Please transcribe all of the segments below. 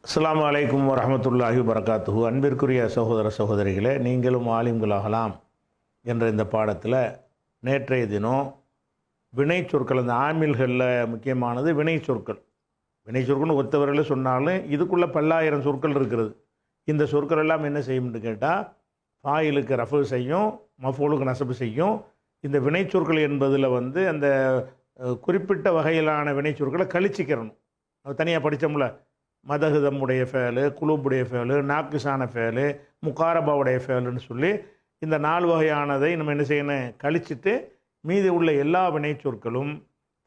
அஸ்ஸலாமு அலைக்கும் வரஹ்மத்துல்லாஹி வபரகாத்துஹு. அன்பிற்குரிய சகோதர சகோதரிகளே, நீங்களும் ஆலிம்களாகலாம் என்ற இந்த பாடத்தில் நேற்றைய தினம் வினை சொற்கள், அந்த ஆமில்களில் முக்கியமானது வினை சொற்கள். வினை சொற்கள்னு ஒருத்தவர்கள் சொன்னாலும் இதுக்குள்ளே பல்லாயிரம் சொற்கள் இருக்கிறது. இந்த சொற்கள் எல்லாம் என்ன செய்யும்னு கேட்டால், ஃபாயிலுக்கு ரஃபு செய்யும், மஃபூலுக்கு நசபு செய்யும். இந்த வினை சொற்கள் என்பதில் அந்த குறிப்பிட்ட வகையிலான வினை சொற்களை கழிச்சிக்கிறணும். அது தனியாக படித்தோம்ல, மதகுதமுடைய ஃபேலு, குலூபுடைய ஃபேலு, நாக்கிசான ஃபேலு, முகாரபாவுடைய ஃபேலுன்னு சொல்லி இந்த 4 வகையானதை நம்ம என்ன செய்யணும், கழிச்சிட்டு மீதி உள்ள எல்லா வினை சொற்களும்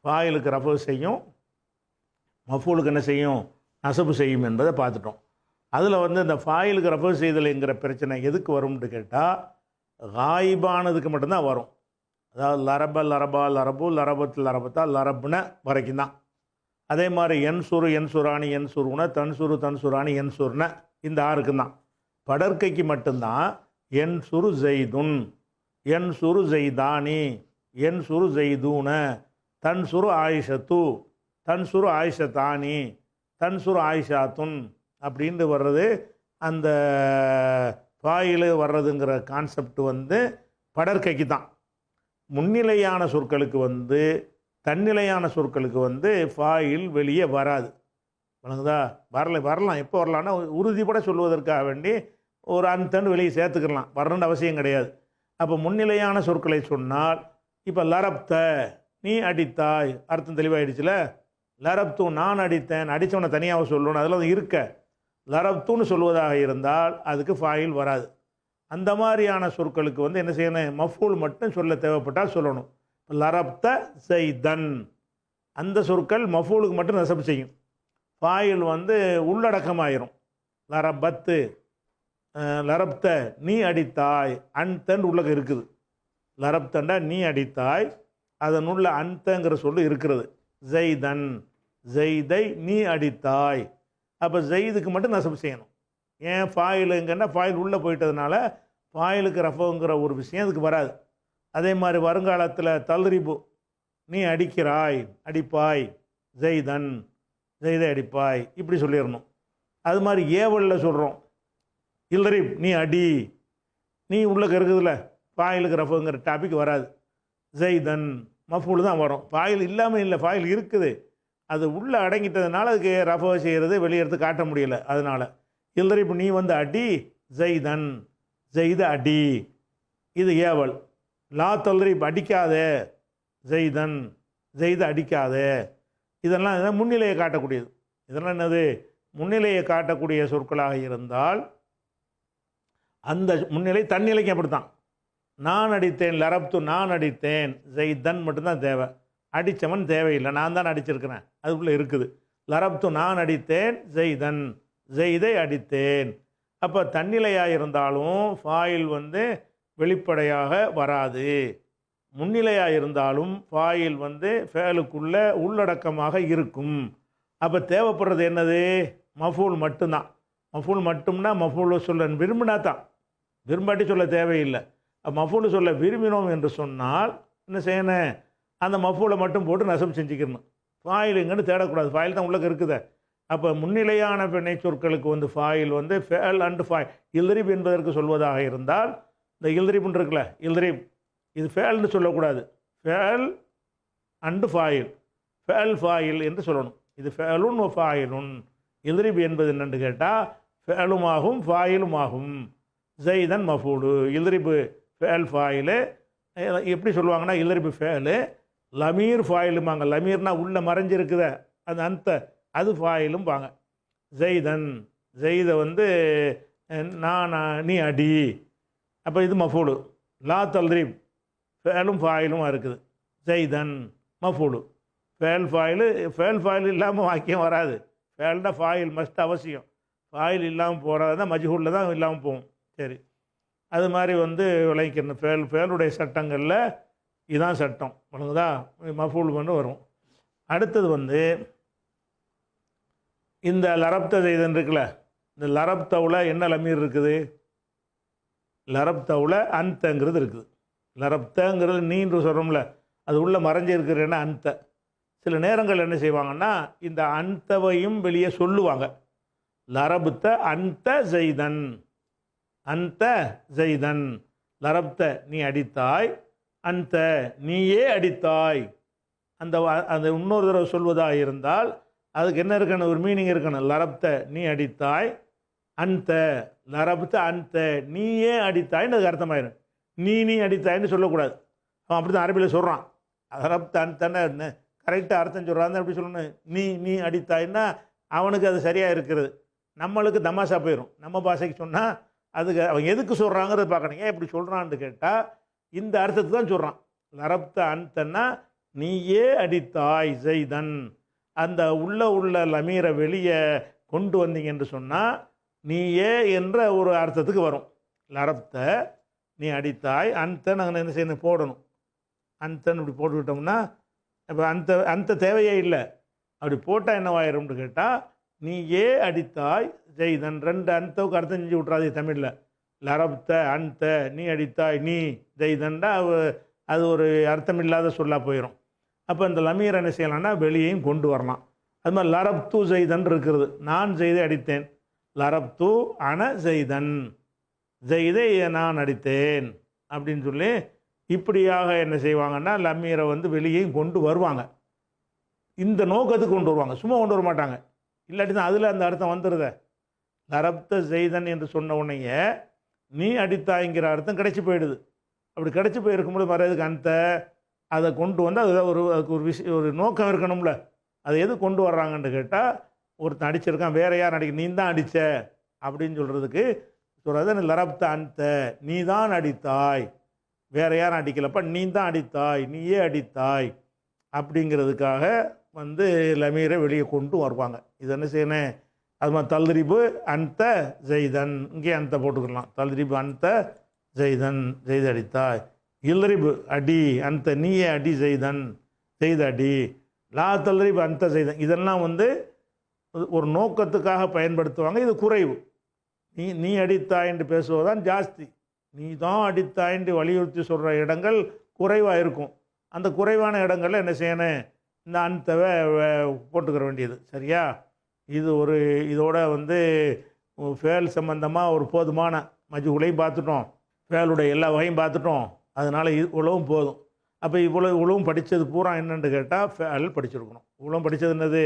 ஃபாயிலுக்கு ரஃபு செய்யும், மஃபூலுக்கு என்ன செய்யும், நசபு செய்யும் என்பதை பார்த்துட்டோம். அதில் இந்த ஃபாயிலுக்கு ரஃபு செய்தல்ங்கிற பிரச்சனை எதுக்கு வரும்னு கேட்டால், காயிபானதுக்கு மட்டும்தான் வரும். அதாவது லரப லரபா லரபு, லரபத்து லரபத்தா, லரபுன வரைக்கும் தான். அதே மாதிரி என்சுரு என்சுராணி என்சுருன, தன்சுரு தன்சுராணி என்சுர்ன, இந்த 6க்கு தான். படற்கைக்கு மட்டும்தான் என்சுரு ஜெய்துன், என்சுரு ஜெய்தானி, என்சுரு ஜெய்தூன, தன்சுரு ஆயிஷத்து, தன்சுரு ஆயிஷத்தானி, தன்சுரு ஆயிஷாத்துன் அப்படின்ட்டு வர்றது. அந்த ஃபாயிலு வர்றதுங்கிற கான்செப்ட் படற்கைக்கு தான். முன்னிலையான சொற்களுக்கு தன்னிலையான சொற்களுக்கு ஃபாயில் வெளியே வராது. வணங்குதா? வரலாம். எப்போ வரலான்னா, உறுதிப்பட சொல்வதற்காக வேண்டி ஒரு அந்தன்னு வெளியே சேர்த்துக்கலாம், வரணுன்ற அவசியம் கிடையாது. அப்போ முன்னிலையான சொற்களை சொன்னால், இப்போ லரப்த, நீ அடித்தாய், அர்த்தம் தெளிவாயிடுச்சுல. லரப்து, நான் அடித்தேன், அடித்தவனை தனியாக சொல்லணும், அதில் இருக்க. லரப்துன்னு சொல்வதாக இருந்தால் அதுக்கு ஃபாயில் வராது. அந்த மாதிரியான சொற்களுக்கு என்ன செய்யணும், மஃபூல் மட்டும் சொல்ல தேவைப்பட்டால் சொல்லணும். லரப்த செய்தன், அந்த சொற்கள் மஃபூலுக்கு மட்டும் நசபு செய்யும். ஃபாயில் உள்ளடக்கமாயிரும். லரபத்து, லரப்த, நீ அடித்தாய், அன்தன் உள்ள இருக்குது. லரப்தண்டா நீ அடித்தாய், அதனுள்ள அன்தங்கிற சொல்லு இருக்கிறது. ஜெய்தன், ஜெய்தை நீ அடித்தாய். அப்போ ஜெய்துக்கு மட்டும் நசபு செய்யணும். ஏன் ஃபாயிலுங்கன்னா ஃபாயில் உள்ளே போயிட்டதுனால ஃபாயிலுக்கு ரஃபுங்கிற ஒரு விஷயம் அதுக்கு வராது. அதே மாதிரி வருங்காலத்தில் தல்ரிபு, நீ அடிக்கிறாய், அடிப்பாய், ஜெய்தன், ஜெய்தை அடிப்பாய், இப்படி சொல்லிடணும். அது மாதிரி ஏவலில் சொல்கிறோம், இல்லரிப், நீ அடி, நீ உள்ளக்க இருக்குதுல்ல, ஃபாயிலுக்கு ரஃபுங்கிற டாபிக் வராது. ஜெய்தன் மஃபூல் தான் வரும். ஃபாயில் இல்லாமல் இல்லை, ஃபாயில் இருக்குது, அது உள்ளே அடங்கிட்டதுனால அதுக்கு ரஃபு செய்கிறது வெளியெடுத்து காட்ட முடியலை. அதனால் இல்லரிப், நீ அடி, ஜெய்தன், ஜெய்த அடி, இது ஏவல். லா தல்ரிப், அடிக்காதே, ஜெய்தன், ஜெய்த அடிக்காதே, இதெல்லாம் முன்னிலையை காட்டக்கூடியது. இதெல்லாம் என்னது, முன்னிலையை காட்டக்கூடிய சொற்களாக இருந்தால் அந்த முன்னிலை தன்னிலைக்கு அப்படித்தான். நான் அடித்தேன், லரப்து, நான் அடித்தேன், ஜெய்தன் மட்டும்தான் தேவை, அடித்தவன் தேவையில்லை, நான் தான் அடிச்சிருக்கிறேன், அதுக்குள்ளே இருக்குது. லரப்து, நான் அடித்தேன், ஜெய்தன், ஜெய்தை அடித்தேன். அப்போ தன்னிலையாக இருந்தாலும் ஃபாயில் வெளிப்படையாக வராது. முன்னிலையாக இருந்தாலும் ஃபாயில் ஃபேலுக்குள்ள உள்ளடக்கமாக இருக்கும். அப்போ தேவைப்படுறது என்னது, மஃபூல் மட்டும்தான். மஃபூல் மட்டும்னா மஃபூல் சொல்ல விரும்பினா தான், விரும்பாட்டி சொல்ல தேவையில்லை. மஃபூல் சொல்ல விரும்பினோம் என்று சொன்னால் என்ன செய்யணும், அந்த மஃபூலை மட்டும் போட்டு நசம் செஞ்சுக்கணும். ஃபாயிலுங்கன்னு தேடக்கூடாது, ஃபாயில் தான் உள்ளே இருக்குதே. அப்போ முன்னிலையான வினை சொற்களுக்கு ஃபாயில் ஃபேல் அண்டு ஃபாயில், இல்ரிப் என்பதற்கு சொல்வதாக இருந்தால், இந்த இல்ரிப்னு இருக்குல்ல, இல்ரிப், இது ஃபேல்னு சொல்லக்கூடாது, ஃபேல் அண்டு ஃபாயில், ஃபேல் ஃபாயில் என்று சொல்லணும். இது ஃபேலுன் ஃபாயிலுன். இல்ரிப் என்பது என்னென்று கேட்டால் ஃபேலுமாகும் ஃபாயிலுமாகும். ஜெய்தன் மஃபூலு, இல்ரிப்பு ஃபேல் ஃபாயிலு. எப்படி சொல்லுவாங்கன்னா, இல்ரிப்பு ஃபேலு, லமீர் ஃபாயிலுமாங்க. லமீர்னா உள்ளே மறைஞ்சிருக்குத அந்த அது ஃபாயிலும் வாங்க. ஜெய்தன், ஜெய்தை நான், நீ அடி, அப்போ இது மஃபூலு. லா தல்ரிப், ஃபேலும் ஃபாயிலும் இருக்குது. ஜெய்தன் மஃபூலு, ஃபேல் ஃபாயிலு. ஃபேல் ஃபாயில் இல்லாமல் வாக்கியம் வராது. ஃபேல்னா ஃபாயில் மஸ்ட் அவசியம். ஃபாயில் இல்லாமல் போகிறது தான் மஜ்ஹூலில் தான் இல்லாமல் போகும். சரி, அது மாதிரி விளைக்கணும். ஃபேலுடைய சட்டங்களில் இதுதான் சட்டம், வணங்குதா, மஃபூல் வரும். அடுத்தது இந்த லரப்த ஜெய்தன் இருக்குல்ல, இந்த லரப்தவில் என்ன லமீர் இருக்குது, லரப்தவில் அன்தங்கிறது இருக்குது. லரப்தங்கிறது நீன்று சொல்கிறோம்ல, அது உள்ளே மறைஞ்சி இருக்கிறேன்னா அந்த. சில நேரங்கள் என்ன செய்வாங்கன்னா, இந்த அன்தவையும் வெளியே சொல்லுவாங்க. லரபுத்த அந்த ஜெய்தன், அந்த ஜெய்தன், லரப்த நீ அடித்தாய், அந்த நீயே அடித்தாய். அந்த அந்த இன்னொரு தடவை சொல்வதாக இருந்தால் அதுக்கு என்ன இருக்கணும், ஒரு மீனிங் இருக்கணும். லரப்த நீ அடித்தாய், அந்த லரப்த அந்த நீயே அடித்தாய்ன்னு அதுக்கு அர்த்தமாயிரும். நீ அடித்தாய்ன்னு சொல்லக்கூடாது. அவன் அப்படி தான் அரபியில் சொல்கிறான். லரப்த அந்தன்னு கரெக்டாக அர்த்தம் சொல்கிறான். அப்படி சொல்லணும், நீ அடித்தாய்ன்னா அவனுக்கு அது சரியாக இருக்கிறது. நம்மளுக்கு தமாஷா போயிடும். நம்ம பாஷைக்கு சொன்னால் அதுக்கு அவன் எதுக்கு சொல்கிறாங்கிறத பார்க்கணும். ஏன் இப்படி சொல்கிறான்னு கேட்டால் இந்த அர்த்தத்துக்கு தான் சொல்கிறான். லரப்த அந்தன்னா நீயே அடித்தாய் ஜெய்தன். அந்த உள்ள லமீரை வெளியே கொண்டு வந்தீங்க என்று சொன்னால் நீயே என்ற ஒரு அர்த்தத்துக்கு வரும். லரப்த நீ அடித்தாய், அந்த நாங்கள் என்ன செய்யணும் போடணும். அந்தன்னு இப்படி போட்டுக்கிட்டோம்னா இப்போ அந்த தேவையே இல்லை. அப்படி போட்டால் என்னவாயிரும்னு கேட்டால் நீயே அடித்தாய் ஜெய்தன். ரெண்டு அந்தவுக்கு அர்த்தம் செஞ்சு விட்றாது தமிழில். லரப்த அந்த நீ அடித்தாய் நீ ஜெய்தன்டா அது ஒரு அர்த்தமில்லாத சொல்லாக போயிடும். அப்போ இந்த லமீர் என்ன செய்யலாம்னா வெளியையும் கொண்டு வரலாம். அது மாதிரி லரப்து ஜெய்தன் இருக்கிறது, நான் ஜெய்தை அடித்தேன். லரப்து அன ஜெய்தன், ஜெய்தை நான் அடித்தேன் அப்படின்னு சொல்லி இப்படியாக என்ன செய்வாங்கன்னா லமீரை வெளியையும் கொண்டு வருவாங்க. இந்த நோக்கத்துக்கு கொண்டு வருவாங்க, சும்மா கொண்டு வர மாட்டாங்க. இல்லாட்டி தான் அதில் அந்த அர்த்தம் வந்துடுத. லரப்த ஜெய்தன் என்று சொன்ன உடனேயே நீ அடித்தாய்ங்கிற அர்த்தம் கிடைச்சி போயிடுது. அப்படி கிடைச்சி போயிருக்கும்போது வர்றதுக்கு அந்த அதை கொண்டு வந்து அது அதுக்கு ஒரு நோக்கம் இருக்கணும்ல. அதை எது கொண்டு வர்றாங்கன்னு கேட்டால் ஒருத்தன் அடிச்சிருக்கான், வேற யார் அடிக்க, நீ தான் அடித்த அப்படின்னு சொல்கிறதுக்கு சொல்கிறது லரப்த அந்த நீ தான் அடித்தாய், வேற யாரும் அடிக்கலப்பா, நீ தான் அடித்தாய், நீயே அடித்தாய் அப்படிங்கிறதுக்காக லமீரை வெளியே கொண்டு வருவாங்க. இது என்ன செய்யணும், அது மாதிரி தல்ரிபு அந்த ஜெய்தன், இங்கே அந்த போட்டுக்கலாம். தல்ரிபு அந்த ஜெய்தன், ஜெய்து அடித்தாய். இல்ரிபு அடி, அந்த நீயே அடி ஜெய்தன், ஜெய்து அடி. லா தல்ரிபு அந்த ஜெய்தன், இதெல்லாம் ஒரு நோக்கத்துக்காக பயன்படுத்துவாங்க. இது குறைவு. நீ அடித்தாய் என்று பேசுவதுதான் ஜாஸ்தி. நீ தான் அடித்தாய் என்று வலியுறுத்தி சொல்கிற இடங்கள் குறைவாக இருக்கும். அந்த குறைவான இடங்களில் என்ன செய்யணும், இந்த அந்தவை போட்டுக்கிற வேண்டியது. சரியா? இது இதோட ஃபேல் சம்பந்தமாக ஒரு போதுமான மஜ்ஹூலையும் பார்த்துட்டோம், ஃபேலுடைய எல்லா வகையும் பார்த்துட்டோம். அதனால் இவ்வளவும் போதும். அப்போ இவ்வளவும் படித்தது பூரா என்னென்னு கேட்டால் ஃபேல் படிச்சிருக்கணும். இவ்வளவும் படித்தது என்னது,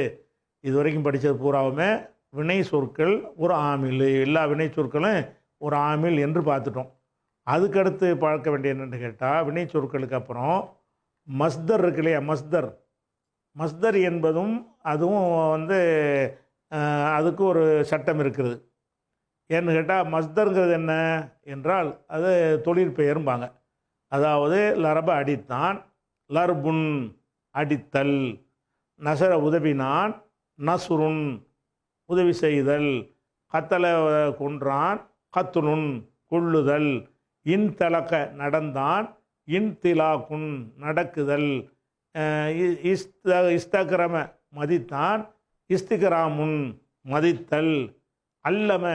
இது வரைக்கும் படித்தது பூராவுமே வினை சொற்கள் ஒரு ஆமில், எல்லா வினை சொற்களும் ஒரு ஆமில் என்று பார்த்துட்டோம். அதுக்கடுத்து பார்க்க வேண்டிய என்னென்னு கேட்டால் வினை சொற்களுக்கு அப்புறம் மஸ்தர் இருக்கு இல்லையா, மஸ்தர் என்பதும் அதுவும் அதுக்கு ஒரு சட்டம் இருக்கிறது. ஏன்னு கேட்டால் மஸ்தருங்கிறது என்ன என்றால் அது தொழிற்பெயர்பாங்க. அதாவது லரப அடித்தான், லர்புன் அடித்தல், நசர உதவினான், நசுருன் உதவி செய்தல், கத்தல கொன்றான், கத்துலுன் கொள்ளுதல், இன் தலக்க நடந்தான், இன் திலாக்குன் நடக்குதல், இஸ்தகிரம மதித்தான், இஸ்திகிராமுன் மதித்தல், அல்லம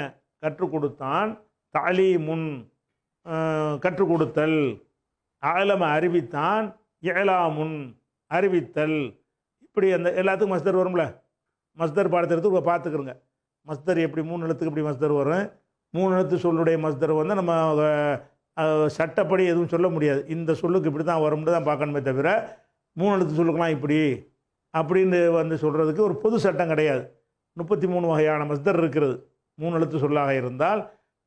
கற்றுக் கொடுத்தான், தாலீமுன் கற்றுக் கொடுத்தல், ஆலம அறிவித்தான், ஏலாமுன் அறிவித்தல். இப்படி அந்த எல்லாத்துக்கும் மஸ்தர் வரும்ல. மஸ்தர் பாடத்திற்கு பார்த்துக்கிறோங்க. மஸ்தர் எப்படி 3 எழுத்துக்கு எப்படி மஸ்தர் வரும். 3 எழுத்து சொல்லுடைய மஸ்தர் நம்ம சட்டப்படி எதுவும் சொல்ல முடியாது. இந்த சொல்லுக்கு இப்படி தான் வரும்னு தான் பார்க்கணுமே தவிர 3 எழுத்து சொல்லுக்கலாம் இப்படி அப்படின்னு சொல்கிறதுக்கு ஒரு பொது சட்டம் கிடையாது. 33 வகையான மஸ்தர் இருக்கிறது. 3 எழுத்து சொல்லாக இருந்தால்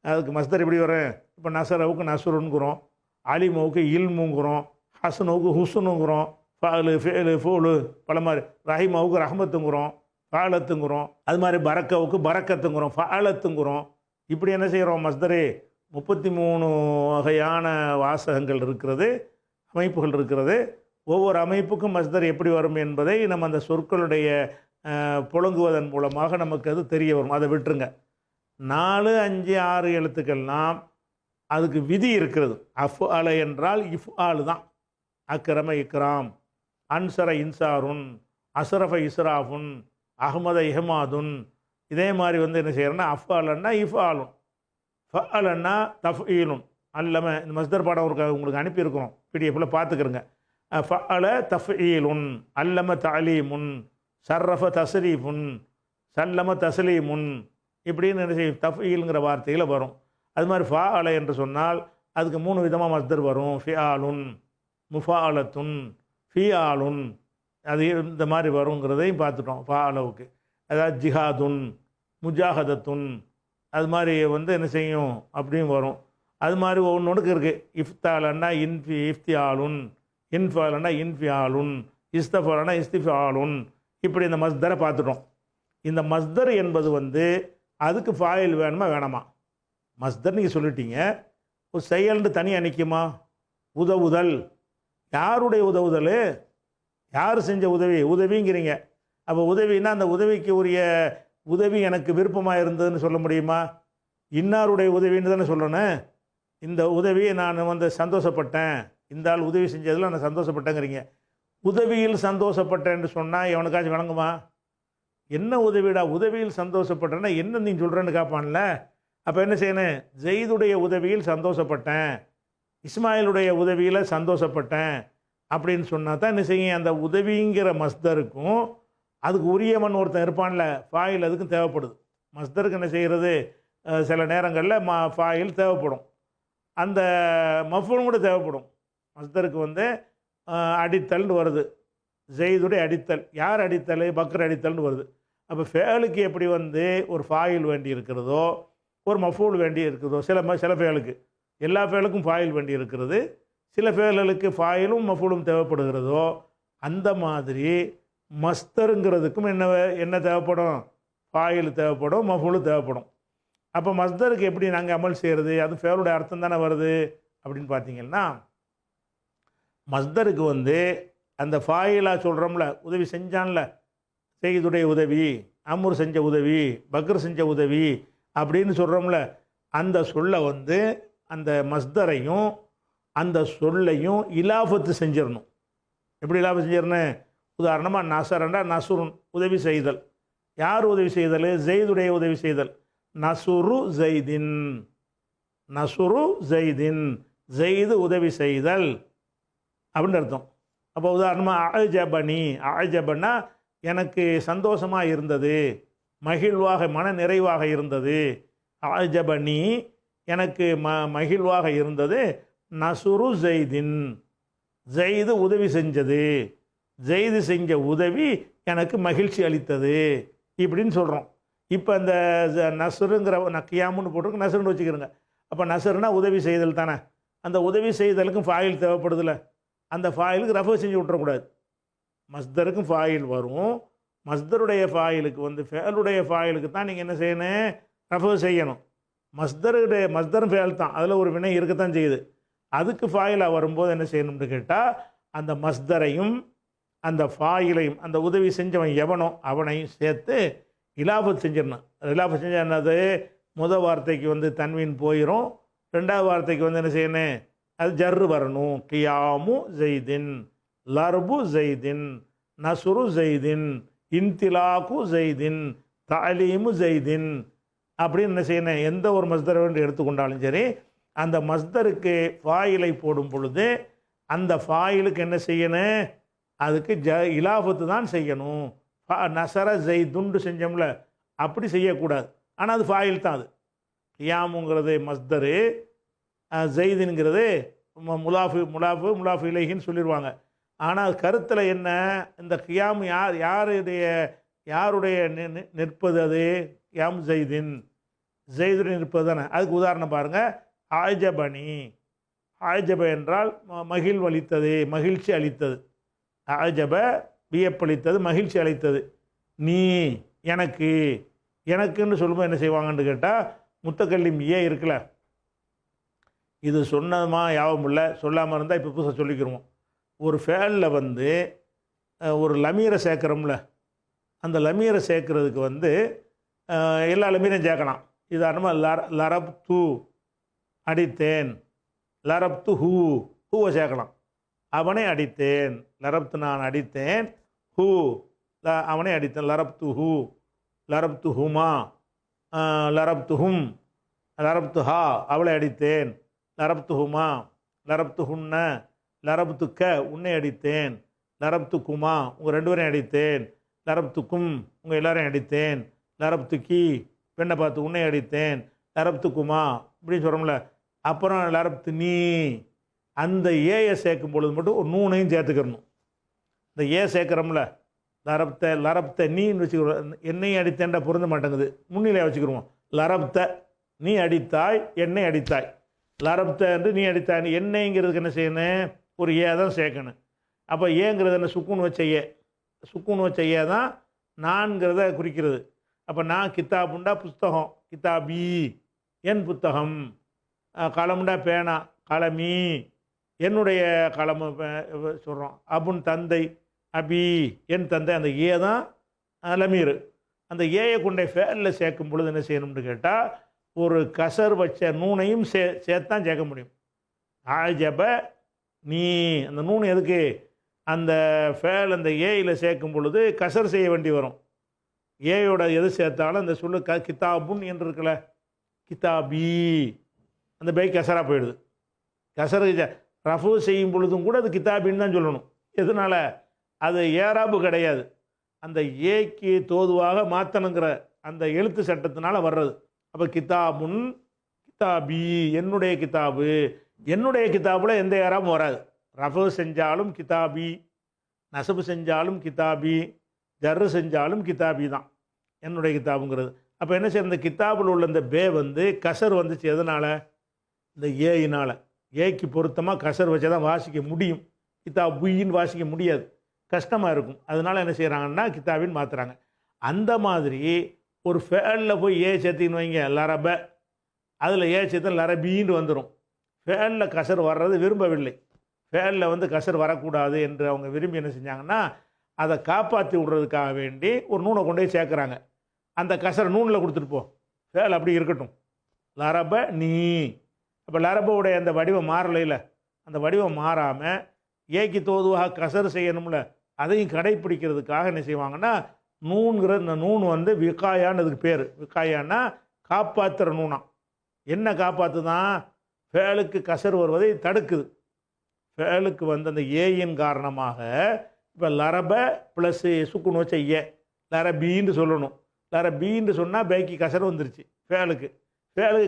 அதுக்கு மஸ்தர் எப்படி வரும். இப்போ நசரவுக்கு நசுருங்கிறோம், அலிமவுக்கு இல்முங்கிறோம், ஹசனுவுக்கு ஹுசுனுங்கிறோம், ஃபாலு ஃபேலு ஃபோலு பல மாதிரி, ரஹிமாவுக்கு ரஹமத்துங்கிறோம், ஃபாலத்துங்கிறோம். அது மாதிரி பரக்கவுக்கு பரக்கத்துங்கிறோம், ஃபாலத்துங்கிறோம். இப்படி என்ன செய்கிறோம், மஸ்தரே 33 வகையான வாசகங்கள் இருக்கிறது, அமைப்புகள் இருக்கிறது. ஒவ்வொரு அமைப்புக்கும் மஸ்தர் எப்படி வரும் என்பதை நம்ம அந்த சொற்களுடைய புழங்குவதன் மூலமாக நமக்கு அது தெரிய வரும். அதை விட்டுருங்க. 4, 5, 6 எழுத்துக்கள்லாம் அதுக்கு விதி இருக்கிறது. அஃப் அல என்றால் இஃப் ஆலு தான். அக்ரம இக்ராம், அன்சர இன்சாருன், அஸ்ரஃப இஸ்ராஃபுன், அஹ்மத இஹ்மாதுன். இதே மாதிரி என்ன செய்யறோன்னா அஃப் அலன்னா இஃப் ஆலும், ஃப அலன்னா தஃப் ஈலும். அல்லம இந்த மஸ்தர் பாடம் உங்களுக்கு அனுப்பியிருக்கிறோம், பிடிஎஃப்பில் பார்த்துக்கிறோங்க. ஃப அல தஃப் ஈலுன், அல்லம தலீமுன், சர்ரஃப தஸ்ரீஃபுன், சல்லம தஸ்லீமுன், இப்படின்னு என்ன செய்யும் தஃபீல்ங்கிற வார்த்தையில் வரும். அது மாதிரி ஃபாஅல என்று சொன்னால் அதுக்கு 3 விதமாக மஸ்தர் வரும். ஃபிஆலுன், முஃபாஅலத்துன், ஃபிஆலுன், அது இந்த மாதிரி வருங்கிறதையும் பார்த்துட்டோம். ஃபாஅலவுக்கு அதாவது ஜிஹாதுன், முஜாஹதத்துன், அது மாதிரி என்ன செய்யும் அப்படியும் வரும். அது மாதிரி ஒவ்வொன்றுக்கு இருக்குது. இஃப்தாலன்னா இஃப்தியாலுன், இன்ஃபாலன்னா இன்ஃபியாலுன், இஸ்தஃபாலன்னா இஸ்திஃபாலுன், இப்படி இந்த மஸ்தரை பார்த்துட்டோம். இந்த மஸ்தர் என்பது அதுக்கு ஃபாயில் வேணுமா வேணாமா? மஸ்தர் நீங்கள் சொல்லிட்டீங்க, ஒரு செயல்னு தனியாக நிற்குமா? உதவுதல், யாருடைய உதவுதல்? யார் செஞ்ச உதவி? உதவிங்கிறீங்க. அப்போ உதவின்னா அந்த உதவிக்கு உரிய உதவி எனக்கு விருப்பமாக இருந்ததுன்னு சொல்ல முடியுமா? இன்னாருடைய உதவின்னு தானே சொல்லணும். இந்த உதவியை நான் சந்தோஷப்பட்டேன், இந்த ஆள் உதவி செஞ்சதில் நான் சந்தோஷப்பட்டேங்கிறீங்க. உதவியில் சந்தோஷப்பட்டேன்னு சொன்னால் எவனுக்காச்சும் வழங்குமா? என்ன உதவிடா? உதவியில் சந்தோஷப்பட்டேன்னா என்ன நீ சொல்கிறேன்னு கேட்பான்ல. அப்போ என்ன செய்யணும்? ஜெயிதுடைய உதவியில் சந்தோஷப்பட்டேன், இஸ்மாயிலுடைய உதவியில் சந்தோஷப்பட்டேன் அப்படின்னு சொன்னால் தான் என்ன செய்யும்? அந்த உதவிங்கிற மஸ்தருக்கும் அதுக்கு உரியவன் ஒருத்தன் இருப்பான்ல, ஃபாயில் அதுக்கும் தேவைப்படுது. மஸ்தருக்கு என்ன செய்கிறது? சில நேரங்களில் ஃபாயில் தேவைப்படும், அந்த மஃபூலும் கூட தேவைப்படும். மஸ்தருக்கு அடித்தல்னு வருது, ஜெயிதுடைய அடித்தல். யார் அடித்தல்? பக்கர் அடித்தல்னு வருது. அப்போ ஃபேலுக்கு எப்படி ஒரு ஃபாயில் வேண்டி இருக்கிறதோ, ஒரு மஃபூல் வேண்டி இருக்கிறதோ, சில ஃபேலுக்கு, எல்லா ஃபேலுக்கும் ஃபாயில் வேண்டி இருக்கிறது, சில ஃபேலுக்கு ஃபாயிலும் மஃபூலும் தேவைப்படுகிறதோ, அந்த மாதிரி மஸ்தருங்கிறதுக்கும் என்ன தேவைப்படும்? ஃபாயில் தேவைப்படும், மஃபூலும் தேவைப்படும். அப்போ மஸ்தருக்கு எப்படி நாங்கள் அமல் செய்கிறது? அது ஃபேலுடைய அர்த்தம் தானே வருது அப்படின்னு பார்த்தீங்கன்னா, மஸ்தருக்கு அந்த ஃபாயிலாக சொல்கிறோம்ல, உதவி செஞ்சான்ல, செய்துடைய உதவி, அம்ரு செஞ்ச உதவி, பக்ர் செஞ்ச உதவி அப்படின்னு சொல்கிறோம்ல, அந்த சொல்லை அந்த மஸ்தரையும் அந்த சொல்லையும் இலாஃபத்து செஞ்சிடணும். எப்படி இலாஃபத்து செஞ்சிடணும்? உதாரணமாக நசரண்டா நசுருன், உதவி செய்தல். யார் உதவி செய்தல்? ஜெயிதுடைய உதவி செய்தல். நசுரு ஜெய்தின், நசுரு ஜெய்தின், ஜெயிது உதவி செய்தல் அப்படின்னு அர்த்தம். அப்போ உதாரணமாக அஜபனி, அஜபன்னா எனக்கு சந்தோஷமாக இருந்தது, மகிழ்வாக மன நிறைவாக இருந்தது. அஜபனி எனக்கு மகிழ்வாக இருந்தது. நசுரு ஜெய்தின், ஜெயிது உதவி செஞ்சது, ஜெயிது செஞ்ச உதவி எனக்கு மகிழ்ச்சி அளித்தது இப்படின்னு சொல்கிறோம். இப்போ அந்த நசுருங்கிற கியாமுன்னு போட்டிருக்கு, நசுருன்னு வச்சுக்கிறோங்க. அப்போ நசுருனா உதவி செய்தல் தானே. அந்த உதவி செய்தலுக்கும் ஃபாயில் தேவைப்படுதில்ல, அந்த ஃபாயிலுக்கு ரஃபு செஞ்சு விட்டுறக்கூடாது. மஸ்தருக்கும் ஃபாயில் வரும். மஸ்தருடைய ஃபாயிலுக்கு ஃபேலுடைய ஃபாயிலுக்கு தான் நீங்கள் என்ன செய்யணும்? ரஃபு செய்யணும். மஸ்தரும் ஃபேல் தான், அதில் ஒரு வினை இருக்கத்தான் செய்யுது. அதுக்கு ஃபாயிலாக வரும்போது என்ன செய்யணும்னு கேட்டால், அந்த மஸ்தரையும் அந்த ஃபாயிலையும், அந்த உதவி செஞ்சவன் எவனோ அவனையும் சேர்த்து இலாபத் செஞ்சிடணும். இலாபத் செஞ்சால் என்னது? முதல் வார்த்தைக்கு தன்வீன் போயிடும், ரெண்டாவது வார்த்தைக்கு என்ன செய்யணும்? அது ஜர்ரு வரணும். கியாமு ஜெய்தின், லர்பு ஜெய்தின், நசுரு ஜெய்தின், இன்திலாக்கு ஜெய்தின், தாலீமு ஜெய்தின் அப்படின்னு என்ன செய்யணும்? எந்த ஒரு மஸ்தரை எடுத்துக்கொண்டாலும் சரி, அந்த மஸ்தருக்கு ஃபாயிலை போடும் பொழுது அந்த ஃபாயிலுக்கு என்ன செய்யணும்? அதுக்கு இலாஃபத்து தான் செய்யணும். நசர ஜெய்துண்டு செஞ்சோம்ல, அப்படி செய்யக்கூடாது. ஆனால் அது ஃபாயில் தான். அது கியாமுங்கிறது மஸ்தரு, ஜெய்துங்கிறது முலாஃபு இலைகின்னு சொல்லிடுவாங்க. ஆனால் கருத்தில் என்ன? இந்த கியாம் யாருடைய நிற்பது? அது கியாம் ஜெய்தின், ஜெய்துடைய நிற்பது தானே. அதுக்கு உதாரணம் பாருங்கள். ஆஜபனி, ஆஜப என்றால் மகிழ்வளித்தது, மகிழ்ச்சி அளித்தது. ஆஜப வியப்பளித்தது, மகிழ்ச்சி அளித்தது. நீ எனக்கு, எனக்குன்னு சொல்லும்போது என்ன செய்வாங்கன்னு கேட்டால், முத்தக்கல்லிம் இருக்குல்ல, இது சொன்னதுமா யாபம் இல்லை, சொல்லாமல் இருந்தால் இப்போ புதுசாக சொல்லிக்கிறோம். ஒரு ஃபேலில் ஒரு லமீரை சேர்க்குறோம்ல, அந்த லமீரை சேர்க்குறதுக்கு எல்லா லமீரையும் சேர்க்கலாம். உதாரணமாக லரப்து அடித்தேன், லரப்து ஹூவை சேர்க்கலாம். அவனை அடித்தேன், லரப்து நான் அடித்தேன், ஹூ அவனை அடித்தேன், லரப்து ஹூ, லரப்து ஹுமா, லரப்து ஹும், லரப்து ஹா அவளை அடித்தேன், லரப்து ஹுமா, லரப்து ஹுன்ன, லரப்து க உன்னை அடித்தேன், லரப்து குமா உங்கள் 2 பேரையும் அடித்தேன், லரப்து கும் உங்கள் எல்லாரையும் அடித்தேன், லரப்து கி பெண்ணை பார்த்து உன்னை அடித்தேன், லரப்துக்குமா இப்படின்னு சொல்கிறோம்ல. அப்புறம் லரப்து நீ, அந்த ஏயை சேர்க்கும் பொழுது மட்டும் ஒரு நூனையும் சேர்த்துக்கிறணும். இந்த ஏ சேர்க்குறோம்ல, லரப்த நீன்னு வச்சுக்கிறோம். என்னையும் அடித்தேன்டா பொருந்த மாட்டேங்குது, முன்னிலையாக வச்சுக்கிடுவோம். லரப்த நீ அடித்தாய், என்னை அடித்தாய். லரப்த என்று நீ அடித்தாய், என்னைங்கிறதுக்கு என்ன செய்யணும், ஒரு ஏ தான் சேர்க்கணும். அப்போ ஏங்கிறது என்ன, சுக்கூன் வச்ச ஏ. சுக்கூன் வச்ச ஏ தான் நான்கிறத குறிக்கிறது. அப்போ நான் கித்தாபுண்டா புஸ்தகம், கித்தாபி என் புத்தகம். களமுண்டா பேனா, களமி என்னுடைய களமு சொல்கிறோம். அபுன் தந்தை, அபி என் தந்தை. அந்த ஏ தான் லமீர். அந்த ஏயை கொண்டே ஃபேலில் சேர்க்கும் பொழுது என்ன செய்யணும்னு கேட்டால், ஒரு கசர் வச்ச நூனையும் சேர்த்தான் சேர்க்க முடியும். ஆஜப நீ, அந்த நூன் எதுக்கு, அந்த ஃபேல் அந்த ஏயில் சேர்க்கும் பொழுது கசர் செய்ய வேண்டி வரும். ஏயோட எது சேர்த்தாலும் அந்த சொல்லு கித்தாபுன் என்று இருக்கல, கித்தாபி, அந்த பை கசராக போயிடுது. கசரு ரஃபு செய்யும் பொழுதும் கூட அது கித்தாபின்னு தான் சொல்லணும். எதனால், அது ஏராபு கிடையாது, அந்த ஏக்கு தோதுவாக மாற்றணுங்கிற அந்த எழுத்து சட்டத்தினால வர்றது. அப்போ கித்தாபுன், கித்தாபி என்னுடைய கித்தாபு. என்னுடைய கித்தாபில் எந்த ஏராபும் வராது. ரஃபு செஞ்சாலும் கித்தாபி, நசபு செஞ்சாலும் கித்தாபி, ஜர்ரு செஞ்சாலும் கித்தாபி தான் என்னுடைய கித்தாபுங்கிறது. அப்போ என்ன செய்ய, இந்த கித்தாபில் உள்ள இந்த பே வந்து கசர் வந்துச்சு. எதனால், இந்த ஏயினால். ஏக்கு பொருத்தமாக கசர் வச்சா தான் வாசிக்க முடியும். கித்தாப் புயின்னு வாசிக்க முடியாது, கஷ்டமாக இருக்கும். அதனால் என்ன செய்கிறாங்கன்னா கித்தாபின்னு மாற்றுறாங்க. அந்த மாதிரி ஒரு ஃபேலில் போய் ஏ சேர்த்தின்னு வைங்க, லரப, அதில் ஏ சேர்த்து லரபின்னு வந்துடும். ஃபேலில் கசர் வர்றது விரும்பவில்லை. ஃபேலில் வந்து கசர் வரக்கூடாது என்று அவங்க விரும்பி என்ன செஞ்சாங்கன்னா, அதை காப்பாற்றி விடுறதுக்காக வேண்டி ஒரு நூனை கொண்டு போய் சேர்க்குறாங்க. அந்த கசரை நூனில் கொடுத்துட்டு போ, ஃபேல் அப்படி இருக்கட்டும். லரப நீ. அப்போ லரபோடைய அந்த வடிவம் மாறலையில், அந்த வடிவம் மாறாமல் ஏக்கு தோதுவாக கசர் செய்யணும்ல, அதையும் கடைப்பிடிக்கிறதுக்காக என்ன செய்வாங்கன்னா, நூன்கிற இந்த நூன் வந்து விகாயான்னு பேர். விகாயான்னா காப்பாற்றுற நூனா. என்ன காப்பாற்று தான், ஃபேலுக்கு கசர் வருவதை தடுக்குது. ஃபேலுக்கு வந்து அந்த ஏயின் காரணமாக இப்போ லரப ப்ளஸ் சுக்குன்னு வச்ச ஏ லரபீன்னு சொல்லணும். லரபீன்னு சொன்னால் பேக்கி கசர் வந்துருச்சு. ஃபேலுக்கு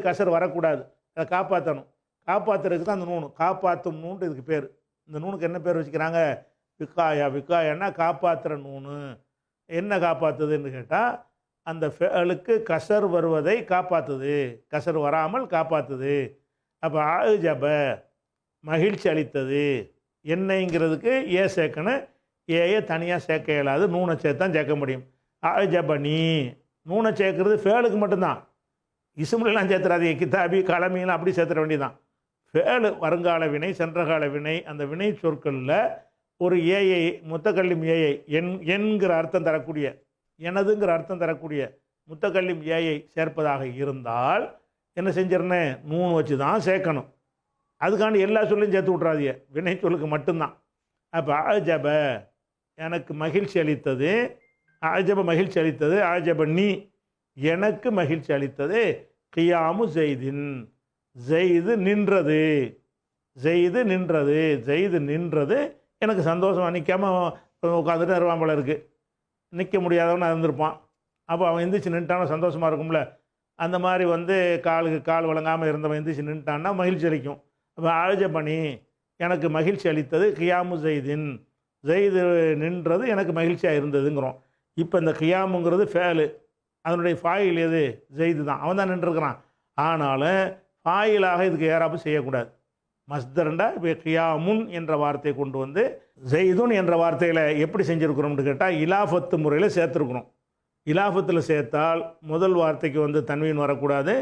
கசர் வரக்கூடாது, அதை காப்பாற்றணும். காப்பாற்றுறதுக்கு தான் அந்த நூனு, காப்பாற்றும் நூன்ட்டு இதுக்கு பேர். இந்த நூனுக்கு என்ன பேர் வச்சுக்கிறாங்க, விக்காயா. விக்காயான்னா காப்பாற்றுற நூனு. என்ன காப்பாற்றுதுன்னு கேட்டால், அந்த ஃபேலுக்கு கசர் வருவதை காப்பாற்றுது, கசர் வராமல் காப்பாற்றுது. அப்போ ஆஜப மகிழ்ச்சி அளித்தது, என்னைங்கிறதுக்கு ஏ சேர்க்கணும். ஏயை தனியாக சேர்க்க இயலாது, நூனை சேர்த்தான் சேர்க்க முடியும். ஆஜப நீ, நூனை சேர்க்கறது ஃபேலுக்கு மட்டும்தான். இசுமுலாம் சேர்த்துறாதீங்க, கித்தாபி கலமிலாம் அப்படி சேர்த்துற வேண்டியதான். ஃபேலு வருங்கால வினை, சென்றகால வினை, அந்த வினை சொற்களில் ஒரு ஏயை முத்தக்கல்லிம் ஏயை என்கிற அர்த்தம் தரக்கூடிய, எனதுங்கிற அர்த்தம் தரக்கூடிய முத்தக்கல்லிம் ஏயை சேர்ப்பதாக இருந்தால் என்ன செஞ்சிடனேன், நூன் வச்சு தான் சேர்க்கணும். அதுக்காண்டி எல்லா சொல்லையும் சேர்த்து விட்றாதீங்க, வினை சொல்லுக்கு மட்டும்தான். அப்போ ஆஜப எனக்கு மகிழ்ச்சி அளித்தது, ஆஜப மகிழ்ச்சி அளித்தது, ஆஜப நீ எனக்கு மகிழ்ச்சி அளித்தது, கியாமு ஜெய்தின் ஜெய்து நின்றது, ஜெய்து நின்றது, ஜெய்து நின்றது எனக்கு சந்தோஷமாக. நிற்காமல் உட்காந்துட்டு வருவான் போல இருக்குது, நிற்க முடியாதவன் இருந்திருப்பான். அப்போ அவன் எந்திரிச்சு நின்ட்டானா சந்தோஷமாக இருக்கும்ல. அந்த மாதிரி வந்து காலுக்கு கால் வழங்காமல் இருந்தவன் எந்திரிச்சு நின்ட்டான்னா மகிழ்ச்சி அளிக்கும். அப்போ ஆஜ பண்ணி எனக்கு மகிழ்ச்சி அளித்தது கியாமு ஜெய்தின், ஜெய்து நின்றது எனக்கு மகிழ்ச்சியாக இருந்ததுங்கிறோம். இப்போ இந்த கியாமுங்கிறது ஃபேலு, அதனுடைய ஃபாயில் எது, ஜெய்து தான், அவன் தான் நின்றுருக்கிறான். ஆனாலும் ஃபாயிலாக இதுக்கு ஏறாப்பு செய்யக்கூடாது. மஸ்தர்ண்டா இப்போ கியாமுன் என்ற வார்த்தையை கொண்டு வந்து ஜெய்துன் என்ற வார்த்தையில் எப்படி செஞ்சுருக்கிறோம்னு கேட்டால் இலாஃபத்து முறையில் சேர்த்துருக்குறோம். இலாஃபத்தில் சேர்த்தால் முதல் வார்த்தைக்கு வந்து தன்வீன் வரக்கூடாது,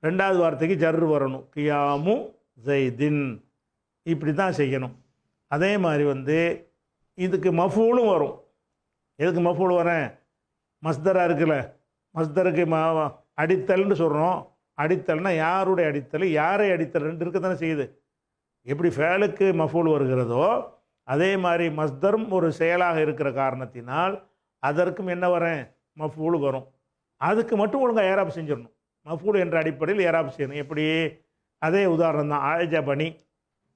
ரெண்டாவது வார்த்தைக்கு ஜர்ரு வரணும். கியாமு ஜெய்தின் இப்படி தான் செய்யணும். அதே மாதிரி வந்து இதுக்கு மஃபூலும் வரும். எதுக்கு மஃபூல் வரேன், மஸ்தராக இருக்குல்ல, மஸ்தருக்கு அடித்தல்னு சொல்கிறோம். அடித்தல்னா யாருடைய அடித்தல், யாரை அடித்தல், ரெண்டு இருக்க தானே செய்யுது. எப்படி ஃபேலுக்கு மஃபூல் வருகிறதோ அதே மாதிரி மஸ்தரும் ஒரு செயலாக இருக்கிற காரணத்தினால் அதற்கும் என்ன வரேன், மஃபூல் வரும். அதுக்கு மட்டும் ஒழுங்காக ஏராப் செஞ்சிடணும். மஃபூல் என்ற அடிப்படையில் ஏராப் செய்யணும். எப்படி, அதே உதாரணம் தான். ஆஜபனி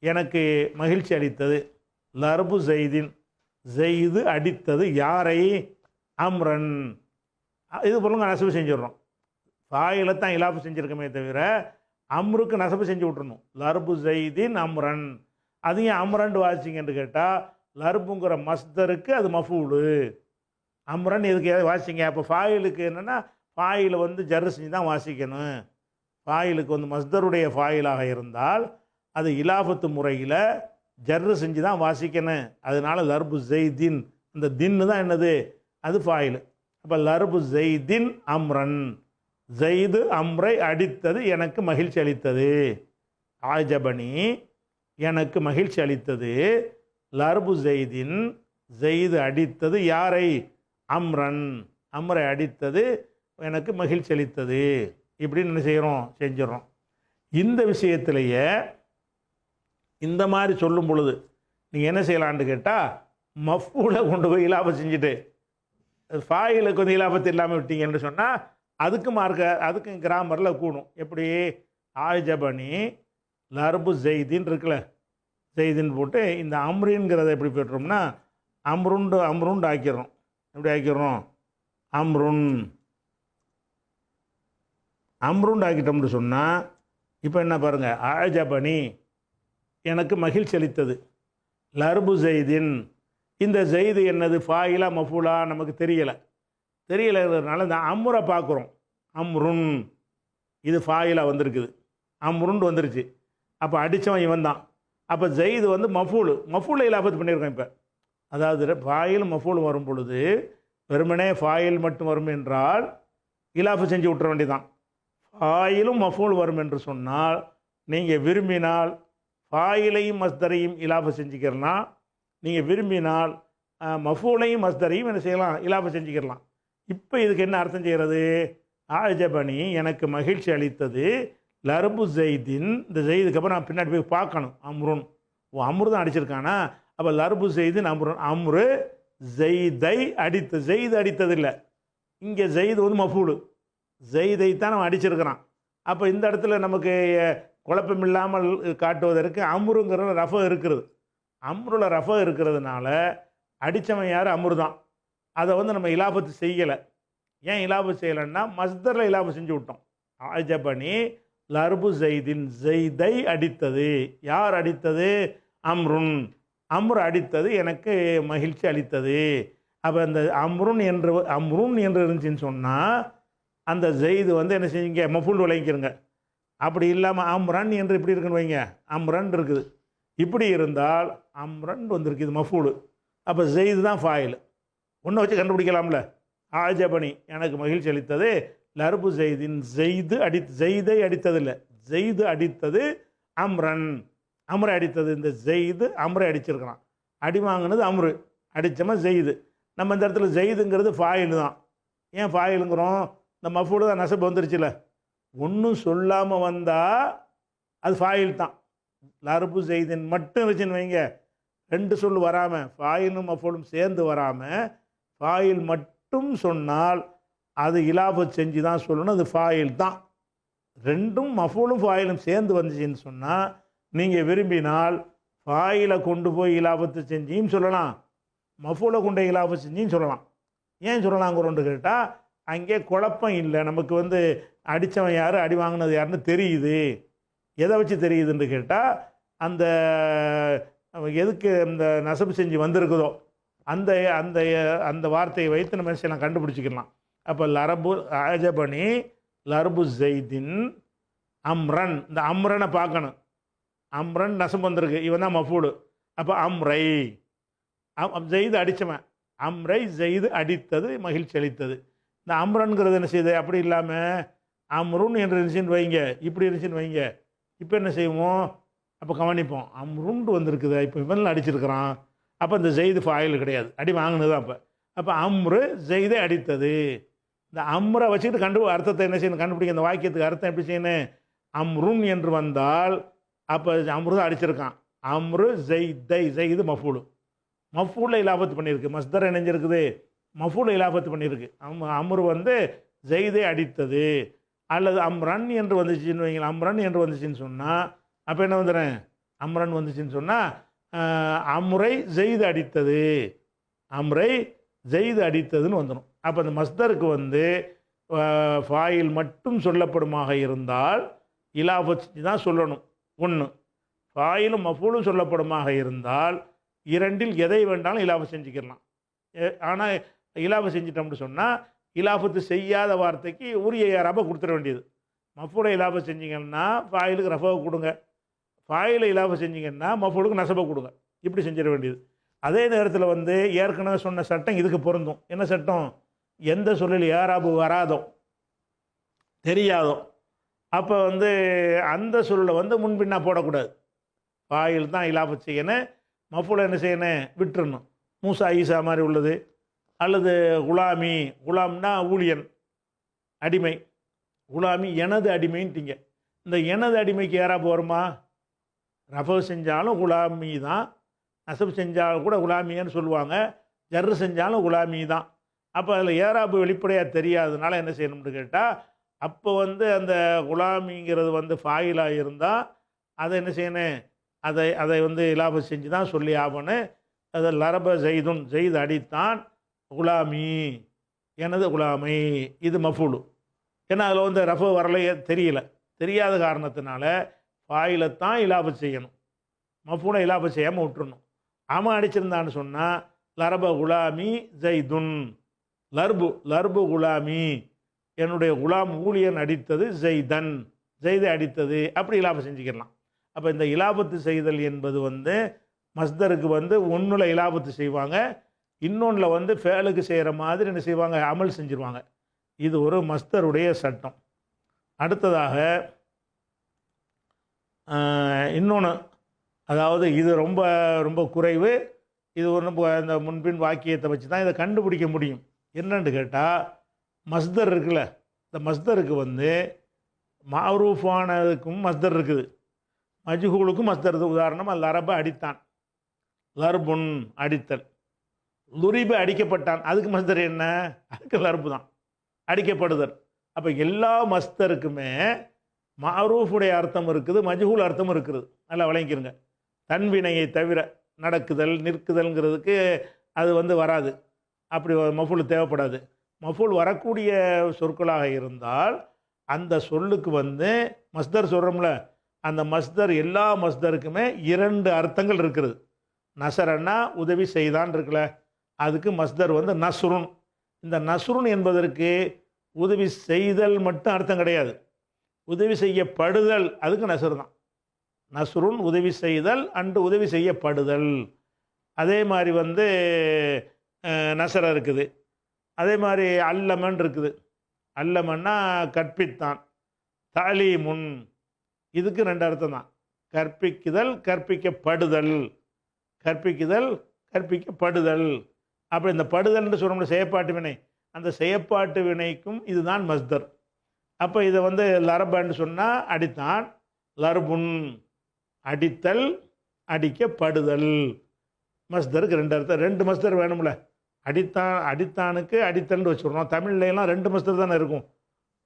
எனக்கு மகிழ்ச்சி அளித்தது, லர்பு ஜெய்தின் ஜெய்து அடித்தது யாரை, அம்ரன். இது பொருளுங்க நசபு செஞ்சிடறோம். ஃபாயில தான் இலாஃபு செஞ்சுருக்கமே தவிர அம்ருக்கு நசபு செஞ்சு விட்றணும். லர்பு ஜெய்தின் அம்ரன். அதையும் அம்ரன் வாசிங்கன்னு கேட்டால் லர்புங்கிற மஸ்தருக்கு அது மஃபூலு. அம்ரன் இதுக்கு ஏதாவது வாசிங்க. அப்போ ஃபாயிலுக்கு என்னென்னா ஃபாயில் வந்து ஜர்ரு செஞ்சு தான் வாசிக்கணும். ஃபாயிலுக்கு வந்து மஸ்தருடைய ஃபாயிலாக இருந்தால் அது இலாஃபத்து முறையில் ஜர்ரு செஞ்சு தான் வாசிக்கணும். அதனால லர்பு ஜெய்தின், அந்த தின்னு தான் என்னது, அது ஃபாயில். அப்போ லர்பு ஜெய்தின் அம்ரன், ஜெய்து அம்ரை அடித்தது எனக்கு மகிழ்ச்சி அளித்தது. ஆஜபனி எனக்கு மகிழ்ச்சி அளித்தது. லர்பு ஜெய்தின் ஜெய்து அடித்தது யாரை, அம்ரன், அம்ரை அடித்தது எனக்கு மகிழ்ச்சி அளித்தது. இப்படின்னு என்ன செய்கிறோம், செஞ்சிடறோம். இந்த விஷயத்திலேயே இந்த மாதிரி சொல்லும் பொழுது நீங்கள் என்ன செய்யலான்னு கேட்டால் மஃபூலை கொண்டு போய் இலாபம் செஞ்சுட்டு ஃபாயிலுக்கு வந்து இலாபத்து இல்லாமல் விட்டீங்கன்னு சொன்னால் அதுக்கும் கிராமரில் கூடும். எப்படி, ஆஜபனி லர்பு ஜெய்தின் இருக்குல்ல, ஜெய்தின் போட்டு இந்த அம்ரின்கிறத எப்படி போட்டுறோம்னா அம்ருண்டு ஆக்கிடுறோம். எப்படி ஆக்கிடுறோம், அம்ருண்டு ஆக்கிட்டோம்னு சொன்னால் இப்போ என்ன பாருங்கள், ஆஜபனி எனக்கு மகிழ்ச்சி அளித்தது. லர்பு ஜெய்தின், இந்த ஜெய்து என்னது ஃபாயிலா மஃபூலா நமக்கு தெரியலைங்கிறதுனால இந்த அம்ரை பார்க்குறோம். அம்ருன், இது ஃபாயிலாக வந்திருக்குது, அம்ருண்டு வந்துருச்சு. அப்போ அடித்தவன் இவன் தான். அப்போ ஜெய்து வந்து மஃபூலை இலாபத்து பண்ணியிருக்கோம். இப்போ அதாவது ஃபாயில் மஃபூல் வரும் பொழுது வெறுமனே ஃபாயில் மட்டும் வரும் என்றால் இலாஃபு செஞ்சு விட்டுற வேண்டியதான். ஃபாயிலும் மஃபூல் வரும் என்று சொன்னால் நீங்கள் விரும்பினால் ஃபாயிலையும் மஸ்தரையும் இலாஃபு செஞ்சுக்கிறலாம். நீங்கள் விரும்பினால் மஃபூலையும் மஸ்தரையும் என்ன செய்யலாம், இலாஃபு செஞ்சுக்கிறலாம். இப்போ இதுக்கு என்ன அர்த்தம் செய்கிறது, ஆஜபனி எனக்கு மகிழ்ச்சி அளித்தது. லர்பு ஜெய்தின், இந்த ஜெய்துக்கு அப்புறம் நான் பின்னாடி போய் பார்க்கணும். அம்ருன், அம்ரு தான் அடிச்சிருக்கானா, அப்போ லர்பு ஜெய்தின் அம்ருன், அம்ரு ஜெய்தை அடித்து, ஜெய்து அடித்தது இல்லை. இங்கே ஜெய்து வந்து மஃபூலு, ஜெய்தை தான் நம்ம அடிச்சிருக்கிறான். அப்போ இந்த இடத்துல நமக்கு குழப்பம் இல்லாமல் காட்டுவதற்கு அம்ருங்கிற ரஃப இருக்கிறது. அம்ருல ரஃப இருக்கிறதுனால அடித்தவன் யார், அம்ரு தான். அதை வந்து நம்ம இலாபத்து செய்யலை. ஏன் இலாபத்து செய்யலைன்னா மஸ்தரில் இலாபம் செஞ்சு விட்டோம். ஆஜபனி லர்பு ஜெய்தின், ஜெய்தை அடித்தது. யார் அடித்தது, அம்ருன், அம்ரு அடித்தது எனக்கு மகிழ்ச்சி அளித்தது. அப்போ அந்த அம்ருன் என்று இருந்துச்சுன்னு சொன்னால் அந்த ஜெய்து வந்து என்ன செஞ்சீங்க, மஃபூல் விளைவிக்கிறங்க. அப்படி இல்லாமல் அம்ரன் என்று இப்படி இருக்குன்னு வைங்க, அம்ரன் இருக்குது. இப்படி இருந்தால் அம்ரன் வந்திருக்கு, இது மஃபூலு. அப்போ ஜெய்து தான் ஃபாயில். ஒன்றை வச்சு கண்டுபிடிக்கலாம்ல. ஆஜபனி எனக்கு மகிழ்ச்சி அளித்தது. லர்பு ஜெய்தின், ஜெய்தை அடித்தது, ஜெய்து அடித்தது அம்ரன், அம்ரை அடித்தது. இந்த ஜெய்து அம்ரை அடிச்சிருக்கிறான். அடி வாங்கினது அம்ரு, அடித்தவன் ஜெய்து. நம்ம இந்த இடத்துல ஜெய்துங்கிறது ஃபாயில் தான். ஏன் ஃபாயிலுங்கிறோம், இந்த மஃபூலு தான் நசபு வந்துருச்சுல. ஒன்றும் சொல்லாமல் வந்தால் அது ஃபாயில் தான். லர்பு ஜெய்தின் மட்டும் இருந்துச்சுன்னு வைங்க, ரெண்டு சொல் வராமல், ஃபாயிலும் மஃபூலும் சேர்ந்து வராமல் ஃபாயில் மட்டும் சொன்னால் அது இலாபத் செஞ்சு தான் சொல்லணும், அது ஃபாயில் தான். ரெண்டும் மஃபூலும் ஃபாயிலும் சேர்ந்து வந்துச்சுன்னு சொன்னால் நீங்கள் விரும்பினால் ஃபாயிலை கொண்டு போய் இலாபத்து செஞ்சியும் சொல்லலாம், மஃபூலை கொண்டு இலாபத்து செஞ்சியும் சொல்லலாம். ஏன் சொல்லலாங்கிறோன்னு கேட்டால் அங்கே குழப்பம் இல்லை. நமக்கு வந்து அடித்தவன் யார், அடி வாங்கினது யாருன்னு தெரியுது. எதை வச்சு தெரியுதுன்னு கேட்டால் அந்த எதுக்கு இந்த நசபு செஞ்சு வந்திருக்குதோ அந்த அந்த அந்த வார்த்தையை வைத்து நம்ம எல்லாம் கண்டுபிடிச்சிக்கலாம். அப்போ ஆஜபனி லர்பு ஜெய்தின் அம்ரன், இந்த அம்ரனை பார்க்கணும். அம்ரன் நசம் வந்திருக்கு, இவன் தான் மஃபூலு. அப்போ அம்ரை, ஜெய்து அடித்தவன், அம்ரை ஜெய்து அடித்தது மகிழ்ச்சி அளித்தது. இந்த அம்ரன்கிறது என்ன செய்யுது, அப்படி இல்லாமல் அம்ருன் என்று இருந்துச்சுன்னு வைங்க, இப்படி இருந்துச்சுன்னு வைங்க. இப்போ என்ன செய்வோம், அப்போ கவனிப்போம், அம்ருண்டு வந்திருக்குது, இப்போ இவனில் அடிச்சிருக்கிறான். அப்போ இந்த ஜெய்து ஃபாயில் கிடையாது, அடி வாங்கினது தான். அப்போ அம்ரு ஜெய்தை அடித்தது. இந்த அம்ரை வச்சுக்கிட்டு அர்த்தத்தை என்ன செய்யணும், கண்டுபிடிக்க. இந்த வாக்கியத்துக்கு அர்த்தம் எப்படி செய்யணும், அம்ருன் என்று வந்தால் அப்போ அம்ரு தான் அடிச்சிருக்கான். அம்ரு ஜெய்தை, ஜெய்து மஃபூலு, மஃபூலில் இலாபத்து பண்ணியிருக்கு. மஸ்தர் இணைஞ்சிருக்குது, மஃபூலில் இலாபத்து பண்ணியிருக்கு. அம்ரு வந்து ஜெய்தை அடித்தது. அல்லது அம்ரன் என்று வந்துச்சுன்னு வைங்களா, அம்ரன் என்று வந்துச்சுன்னு சொன்னால் அப்போ என்ன வந்துடுறேன், அம்ரன் வந்துச்சுன்னு சொன்னால் அம்ரை ஜெய்து அடித்தது, அம்ரை ஜெய்து அடித்ததுன்னு வந்துடும். அப்போ அந்த மஸ்தருக்கு வந்து ஃபாயில் மட்டும் சொல்லப்படுமாக இருந்தால் இலாஃபத் செஞ்சு தான் சொல்லணும். ஒன்று, ஃபாயிலும் மஃபூலும் சொல்லப்படுமாக இருந்தால் இரண்டில் எதை வேண்டாலும் இலாஃபத் செஞ்சுக்கிடலாம். ஆனால் இலாஃபத் செஞ்சிட்டோம்னு சொன்னால் இலாஃபத்து செய்யாத வார்த்தைக்கு உரிய ரஃபை கொடுத்துட வேண்டியது. மஃபூலை இலாஃபத் செஞ்சிங்கன்னா ஃபாயிலுக்கு ரஃபாவை கொடுங்க, ஃபாயிலை இலாஃபத் செஞ்சிங்கன்னா மஃபூலுக்கு நசபை கொடுங்க. இப்படி செஞ்சிட வேண்டியது. அதே நேரத்தில் வந்து ஏற்கனவே சொன்ன சட்டம் இதுக்கு பொருந்தும். என்ன சட்டம்? எந்த சொல்லில் ஏராபு வராதோ தெரியாதோ அப்போ வந்து அந்த சொல்லில் வந்து முன்பின்னா போடக்கூடாது. ஃபாயில் தான் இலாஃபத் செய்யணும், மஃபூலை என்ன செய்யணும்? விட்டுறணும். மூசா ஈசா மாதிரி உள்ளது, அல்லது குலாமி, குலாம்னா ஊழியன், அடிமை. குலாமி எனது அடிமைன்ட்டிங்க. இந்த எனது அடிமைக்கு ஏராபு வருமா? ரஃபு செஞ்சாலும் குலாமி தான், நசப் செஞ்சாலும் கூட குலாமின்னு சொல்லுவாங்க, ஜர்ரு செஞ்சாலும் குலாமி தான். அப்போ அதில் ஏராபு வெளிப்படையாக தெரியாததுனால என்ன செய்யணும்னு கேட்டால், அப்போ வந்து அந்த குலாமிங்கிறது வந்து ஃபாயிலாக இருந்தால் அதை என்ன செய்யணும்? அதை வந்து இலாபத் செஞ்சு தான் சொல்லி ஆகணும். அதை லரப ஜெய்துன், ஜெய்து அடித்தான், குலாமி எனது குலாமை, இது மஃபூலு. ஏன்னா அதில் வந்து ரஃபு வரலையே தெரியாத காரணத்தினால ஃபாயிலைத்தான் இலாபத் செய்யணும், மஃபூலை இலாபத் செய்யாமல் விட்டுறணும். அவன் அடிச்சிருந்தான்னு சொன்னால் லரப குலாமி ஜெய்துன், லர்பு குலாமி, என்னுடைய குலாம் ஊழியன் அடித்தது ஜெய்தன், ஜெய்தை அடித்தது, அப்படி இலாபத் செஞ்சுக்கலாம். அப்போ இந்த இலாபத்து செய்தல் என்பது வந்து மஸ்தருக்கு வந்து ஒன்றில் இலாபத்து செய்வாங்க, இன்னொன்றில் வந்து ஃபேலுக்கு செய்கிற மாதிரி என்ன செய்வாங்க? அமல் செஞ்சுருவாங்க. இது ஒரு மஸ்தருடைய சட்டம். அடுத்ததாக இன்னொன்று, அதாவது இது ரொம்ப ரொம்ப குறைவு. இது ஒரு இந்த முன்பின் வாக்கியத்தை வச்சு தான் இதை கண்டுபிடிக்க முடியும். என்னன்னு கேட்டால், மஸ்தர் இருக்குல்ல, இந்த மஸ்தருக்கு வந்து மாரூஃபானதுக்கும் மஸ்தர் இருக்குது, மஜ்ஹூலுக்கும் மஸ்தர் இருக்குது. உதாரணம், லரப அடித்தான், லர்புன் அடித்தல். லுரிப அடிக்கப்பட்டான், அதுக்கு மஸ்தர் என்ன? அதுக்கு லர்பு தான், அடிக்கப்படுதல். அப்போ எல்லா மஸ்தருக்குமே மாரூஃபுடைய அர்த்தம் இருக்குது, மஜ்ஹூல் அர்த்தம் இருக்குது. நல்லா விளங்கிக்கிறங்க. தன்வினையை தவிர நடக்குதல் நிற்குதல்ங்கிறதுக்கு அது வந்து வராது, அப்படி மஃபூல் தேவைப்படாது. மஃபூல் வரக்கூடிய சொற்களாக இருந்தால் அந்த சொல்லுக்கு வந்து மஸ்தர் சொல்கிறோம்ல, அந்த மஸ்தர் எல்லா மஸ்தருக்குமே இரண்டு அர்த்தங்கள் இருக்குது. நசரன்னா உதவி செய்தான் இருக்குல்ல, அதுக்கு மஸ்தர் வந்து நஸ்ருன். இந்த நஸ்ருன் என்பதற்கு உதவி செய்தல் மட்டும் அர்த்தம் கிடையாது, உதவி செய்யப்படுதல், அதுக்கு நசர் தான். நஸ்ருன் உதவி செய்தல் அண்டு உதவி செய்யப்படுதல். அதே மாதிரி வந்து நசர இருக்குது. அதே மாதிரி அல்லமன் இருக்குது, அல்லமன்னா கற்பித்தான். தாலீமுன், இதுக்கு ரெண்டு அர்த்தம் தான், கற்பிக்குதல் கற்பிக்கப்படுதல், கற்பிக்குதல் கற்பிக்கப்படுதல். அப்படி இந்த படுதல்னு சொல்கிறோம்ல செயற்பாட்டு வினை, அந்த செயற்பாட்டு வினைக்கும் இதுதான் மஸ்தர். அப்போ இதை வந்து லரபன்னு சொன்னால் அடித்தான், லர்புன் அடித்தல் அடிக்கப்படுதல். மஸ்தருக்கு ரெண்டு அர்த்தம், ரெண்டு மஸ்தர் வேணும்ல. அடித்தானுக்கு அடித்தல்னு வச்சுருக்கோம். தமிழ்லாம் ரெண்டு மஸ்தர் தானே இருக்கும்.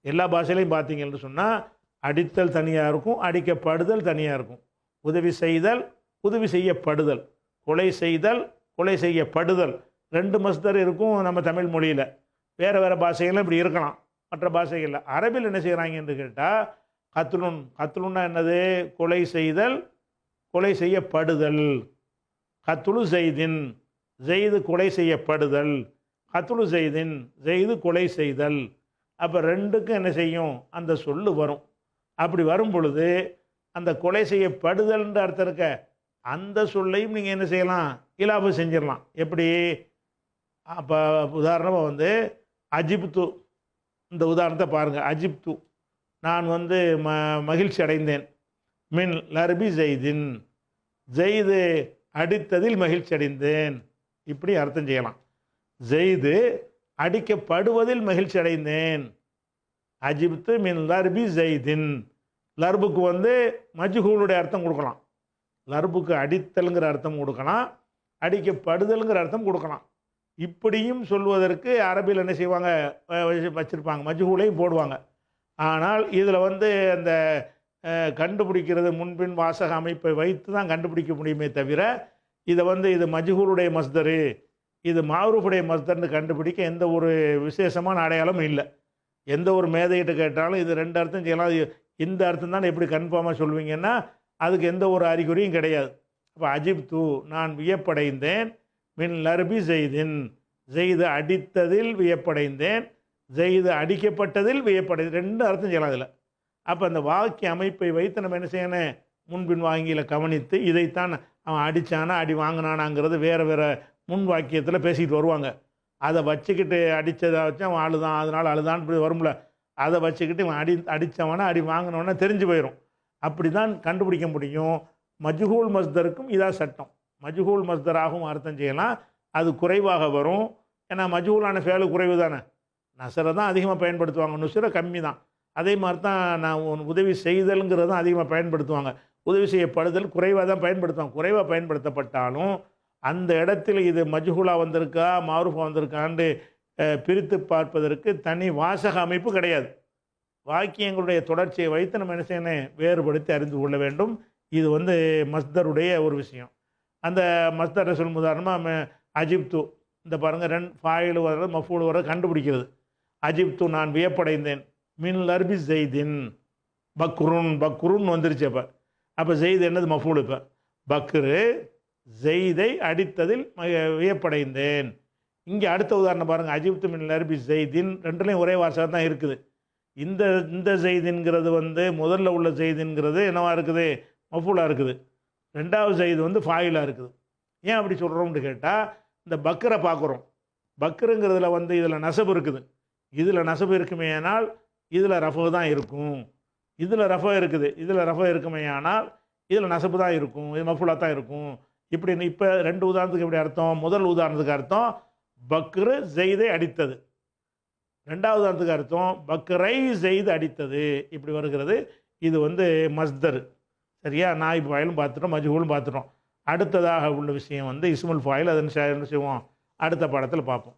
எல்லா பாஷையிலையும் பார்த்தீங்கன்னு சொன்னால் அடித்தல் தனியாக இருக்கும், அடிக்கப்படுதல் தனியாக இருக்கும். உதவி செய்தல் உதவி செய்யப்படுதல், கொலை செய்தல் கொலை செய்யப்படுதல், ரெண்டு மஸ்தர் இருக்கும் நம்ம தமிழ் மொழியில். வேறு வேறு பாஷைகளும் இப்படி இருக்கலாம், மற்ற பாஷைகளில். அரபில் என்ன செய்கிறாங்கன்னு கேட்டால், கத்லுன்னா என்னது? கொலை செய்தல் கொலை செய்யப்படுதல். கத்லு ஜெய்தின், ஜெய்து கொலை செய்யப்படுதல், கத்லு ஜெய்தின் ஜெய்து கொலை செய்தல். அப்போ ரெண்டுக்கும் என்ன செய்யும்? அந்த சொல்லு வரும். அப்படி வரும் பொழுது அந்த கொலை செய்யப்படுதல்ன்ற அர்த்தம் இருக்க அந்த சொல்லையும் நீங்கள் என்ன செய்யலாம்? இலாபு செஞ்சிடலாம். எப்படி? அப்போ உதாரணமாக வந்து அஜிப்து, இந்த உதாரணத்தை பாருங்கள். அஜிப்து, நான் வந்து மகிழ்ச்சி அடைந்தேன். மின் லர்பி ஜெய்தின், ஜெய்து அடித்ததில் மகிழ்ச்சி அடைந்தேன். இப்படி அர்த்தம் செய்யலாம். ஜெய்து அடிக்கப்படுவதில் மகிழ்ச்சி அடைந்தேன். அஜிப்து மின் லர்பி ஜெய்தின், லர்புக்கு வந்து மஜ்ஹூலுடைய அர்த்தம் கொடுக்கலாம், லர்புக்கு அடித்தல்ங்கிற அர்த்தம் கொடுக்கலாம், அடிக்கப்படுதல்ங்கிற அர்த்தம் கொடுக்கலாம். இப்படியும் சொல்வதற்கு அரபியில் என்ன செய்வாங்க? வச்சுருப்பாங்க, மஜ்ஹூலையும் போடுவாங்க. ஆனால் இதில் வந்து அந்த கண்டுபிடிக்கிறது முன்பின் வாசக அமைப்பை வைத்து தான் கண்டுபிடிக்க முடியுமே தவிர, இதை வந்து இது மஜ்ஹூலுடைய மஸ்தரு இது மாரூஃபுடைய மஸ்தர்னு கண்டுபிடிக்க எந்த ஒரு விசேஷமான அடையாளமும் இல்லை. எந்த ஒரு மேதைகிட்ட கேட்டாலும் இது 2 அர்த்தம் செய்யலாம், இந்த அர்த்தம் தான் எப்படி கன்ஃபார்மாக சொல்வீங்கன்னா அதுக்கு எந்த ஒரு அறிகுறியும் கிடையாது. அப்போ அஜிப்து நான் வியப்படைந்தேன், மின் லர்பி ஜெய்தின் ஜெய்து அடித்ததில் வியப்படைந்தேன், ஜெய்து அடிக்கப்பட்டதில் வியப்படைந்தேன், 2 அர்த்தம் செய்யலாம் அதில். அப்போ அந்த வாக்கிய அமைப்பை வைத்து நம்ம என்ன செய்யணும், முன்பின் வாங்கியில் கவனித்து இதைத்தான் அவன் அடித்தானா அடி வாங்கினானாங்கிறது வேறு வேறு முன் வாக்கியத்தில் பேசிக்கிட்டு வருவாங்க. அதை வச்சுக்கிட்டு அடித்ததை வச்சு அவன் அழுதான் அதனால் அழுதான்னு இப்படி வரும்ல, அதை வச்சுக்கிட்டு இவன் அடித்தவனா அடி வாங்கினவனா தெரிஞ்சு போயிடும். அப்படி தான் கண்டுபிடிக்க முடியும். மஜ்ஹூல் மஸ்தருக்கும் இதான் சட்டம். மஜ்ஹூல் மஸ்தராகவும் அர்த்தம் செய்யலாம், அது குறைவாக வரும். ஏன்னா மஜ்ஹூலான ஃபேலு குறைவு தானே, நசரை தான் அதிகமாக பயன்படுத்துவாங்க, நுசரை கம்மி தான். அதே மாதிரி தான் நான் உதவி செய்தல்ங்கிறது தான் அதிகமாக பயன்படுத்துவாங்க, உதவி செய்யப்படுதல் குறைவாக தான் பயன்படுத்துவாங்க. குறைவாக பயன்படுத்தப்பட்டாலும் அந்த இடத்துல இது மஜ்ஹூலாக வந்திருக்கா மாரூஃபாக வந்திருக்கான்னு பிரித்து பார்ப்பதற்கு தனி வாசக அமைப்பு கிடையாது. வாக்கியங்களுடைய தொடர்ச்சியை வைத்து நம்ம என்ன செய்யணும், வேறுபடுத்தி அறிந்து கொள்ள வேண்டும். இது மஸ்தருடைய ஒரு விஷயம். அந்த மஸ்தரை சொல்லும் உதாரணமாக அஜிப்து, இந்த பாருங்கள் 2 ஃபாயில் வர்றது மஃபூல் வர்றது கண்டுபிடிக்கிறது. அஜிப்து நான் வியப்படைந்தேன், மின் லர்பி ஜெய்தின் பக்ருன் பக்ருன் வந்துருச்சு. அப்போ ஜெய்து என்னது மஃபூல். இப்போ பக்ரு ஜெய்தை அடித்ததில் வியப்படைந்தேன். இங்கே அடுத்த உதாரணம் பாருங்கள், அஜிப்து மின் லர்பி ஜெய்தின், ரெண்டுலேயும் ஒரே வாசகம் தான் இருக்குது. இந்த ஜெய்தின்கிறது முதல்ல உள்ள ஜெய்தின்கிறது என்னவா இருக்குது, மஃபூலாக இருக்குது. 2வது ஜெய்து ஃபாயிலாக இருக்குது. ஏன் அப்படி சொல்கிறோம்னு கேட்டால், இந்த பக்கரை பார்க்குறோம், பக்கருங்கிறதுல இதில் நசபு இருக்குது, இதில் நசபு இருக்குமே ஆனால் இதில் ரஃபு தான் இருக்கும், இதில் ரஃபா இருக்குது, இதில் ரஃபா இருக்குமே ஆனால் இதில் நசபு தான் இருக்கும், இது மஃபூலாக தான் இருக்கும். இப்படி இப்போ 2 உதாரணத்துக்கு எப்படி அர்த்தம், முதல் உதாரணத்துக்கு அர்த்தம் பக்ரு ஜெய்தை அடித்தது, 2வது உதாரணத்துக்கு அர்த்தம் பக்ரை ஜெய்து அடித்தது, இப்படி வருகிறது. இது மஸ்தர். சரியா, நாயிப் ஃபாயிலும் பார்த்துட்டோம், மஜ்ஹூலும் பார்த்துட்டோம். அடுத்ததாக உள்ள விஷயம் இஸ்முல் ஃபாயில். அதை என்ன செய்வோம், அடுத்த பாடத்தில் பார்ப்போம்.